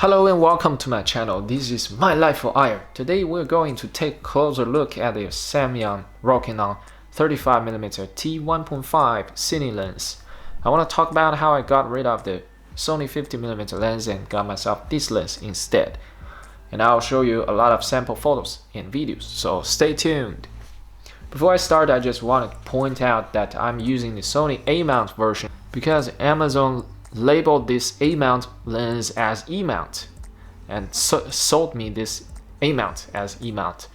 Hello and welcome to my channel. This is My Life for IR. Today we're going to take a closer look at the Samyang Rokinon 35mm T1.5 Cine lens. I want to talk about how I got rid of the Sony 50mm lens and got myself this lens instead. And I'll show you a lot of sample photos and videos, so stay tuned. Before I start, I just want to point out that I'm using the Sony A-mount version because Amazon labeled this A-mount lens as E-mount and sold me this A-mount as E-mount.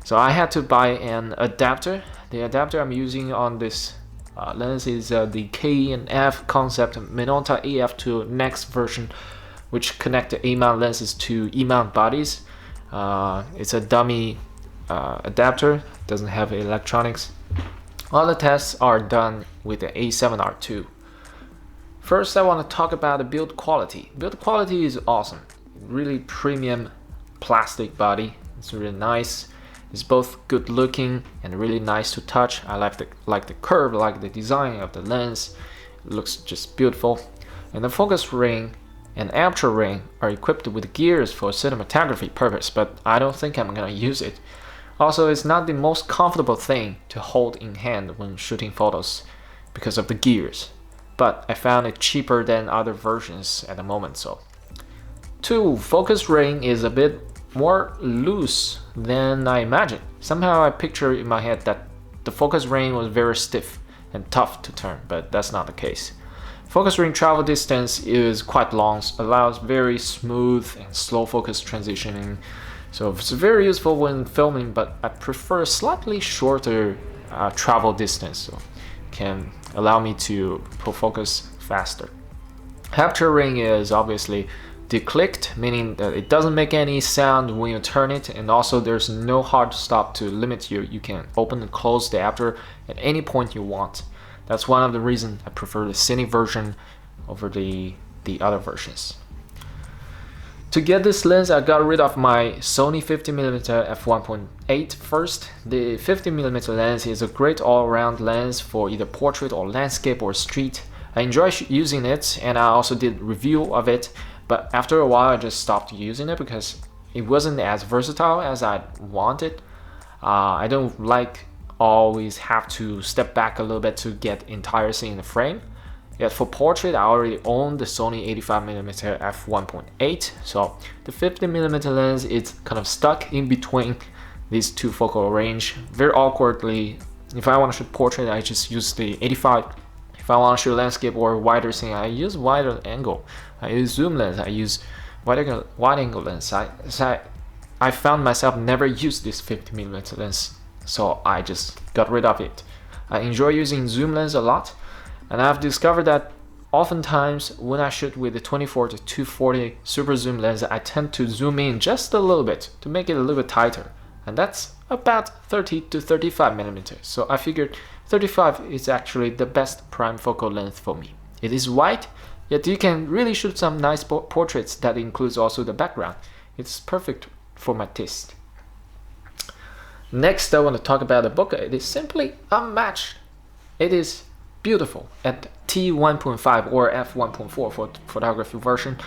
So I had to buy an adapter. The adapter I'm using on this lens is the K&F concept Minolta AF2 Next version, which connect the A-mount lenses to E-mount bodies. It's a dummy adapter, doesn't have electronics. All the tests are done with the A7RII. First, I want to talk about the build quality. Build quality is awesome. Really premium plastic body. It's really nice. It's both good looking and really nice to touch. I like the curve, like the design of the lens. It looks just beautiful. And the focus ring and aperture ring are equipped with gears for cinematography purpose, but I don't think I'm gonna use it. Also, it's not the most comfortable thing to hold in hand when shooting photos because of the gears. But I found it cheaper than other versions at the moment. So 2. Focus ring is a bit more loose than I imagined. Somehow I picture in my head that the focus ring was very stiff and tough to turn, but that's not the case. Focus ring travel distance is quite long, allows very smooth and slow focus transitioning, so it's very useful when filming, but I prefer slightly shorter travel distance, so can allow me to pull focus faster. Aperture ring is obviously declicked, meaning that it doesn't make any sound when you turn it, and also there's no hard stop to limit you. You can open and close the aperture at any point you want. That's one of the reasons I prefer the Cine version over the other versions. To get this lens, I got rid of my Sony 50mm f1.8 first. The 50mm lens is a great all-around lens for either portrait or landscape or street. I enjoy using it, and I also did review of it, but after a while I just stopped using it because it wasn't as versatile as I wanted. I don't like always have to step back a little bit to get entire scene in the frame. Yet for portrait, I already own the Sony 85mm f1.8, so the 50mm lens is kind of stuck in between these two focal range. Very awkwardly, if I want to shoot portrait, I just use the 85. If I want to shoot landscape or wider scene, I use wider angle. I use zoom lens, I use wide angle lens. I found myself never use this 50mm lens, so I just got rid of it. I enjoy using zoom lens a lot. And I've discovered that oftentimes when I shoot with the 24 to 240 super zoom lens, I tend to zoom in just a little bit to make it a little bit tighter. And that's about 30 to 35mm. So I figured 35 is actually the best prime focal length for me. It is wide, yet you can really shoot some nice portraits that includes also the background. It's perfect for my taste. Next, I want to talk about the bokeh. It is simply unmatched. It is beautiful. At T1.5 or F1.4 for photography version,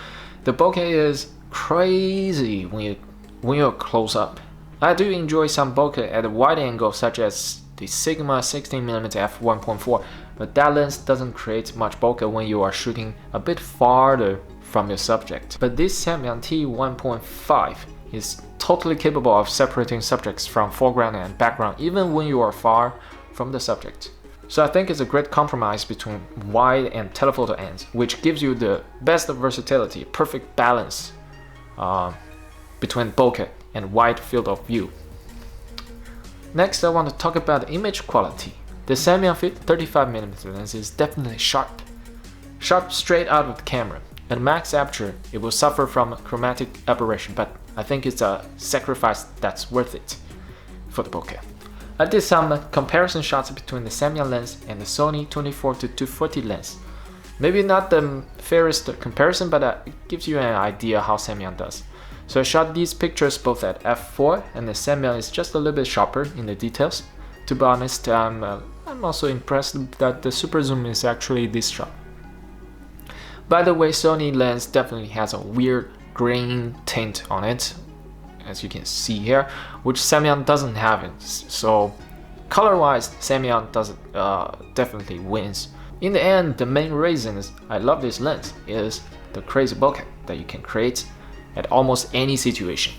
the bokeh is crazy when you're close up. I do enjoy some bokeh at a wide angle, such as the Sigma 16mm f1.4, but that lens doesn't create much bokeh when you are shooting a bit farther from your subject. But this Samyang T1.5 is totally capable of separating subjects from foreground and background even when you are far from the subject. So I think it's a great compromise between wide and telephoto ends, which gives you the best versatility, perfect balance between bokeh and wide field of view. Next, I want to talk about image quality. The Samyang 35mm lens is definitely sharp straight out of the camera. At max aperture, it will suffer from chromatic aberration, but I think it's a sacrifice that's worth it for the bokeh. I did some comparison shots between the Samyang lens and the Sony 24 to 240 lens. Maybe not the fairest comparison, but it gives you an idea how Samyang does. So I shot these pictures both at f4, and the Samyang is just a little bit sharper in the details. To be honest, I'm also impressed that the super zoom is actually this sharp. By the way, Sony lens definitely has a weird green tint on it, as you can see here, which Samyang doesn't have it. So color-wise, Samyang definitely wins. In the end, the main reasons I love this lens is the crazy bokeh that you can create at almost any situation.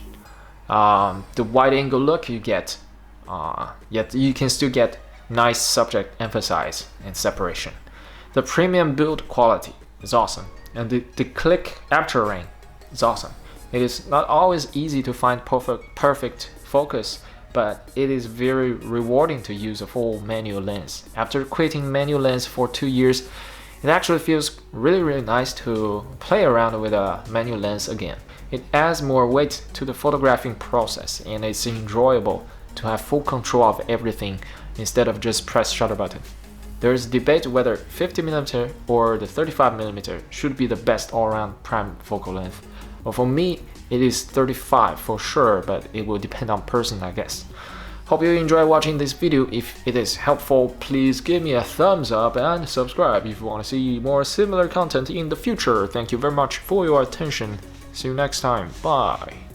The wide-angle look you get, yet you can still get nice subject emphasis and separation. The premium build quality is awesome, and the click aperture range is awesome. It is not always easy to find perfect focus, but it is very rewarding to use a full manual lens. After quitting manual lens for 2 years, it actually feels really nice to play around with a manual lens again. It adds more weight to the photographing process, and it's enjoyable to have full control of everything instead of just press shutter button. There is debate whether 50mm or the 35mm should be the best all-around prime focal length. Well, for me, it is 35 for sure, but it will depend on person, I guess. Hope you enjoy watching this video. If it is helpful, please give me a thumbs up and subscribe if you want to see more similar content in the future. Thank you very much for your attention. See you next time. Bye.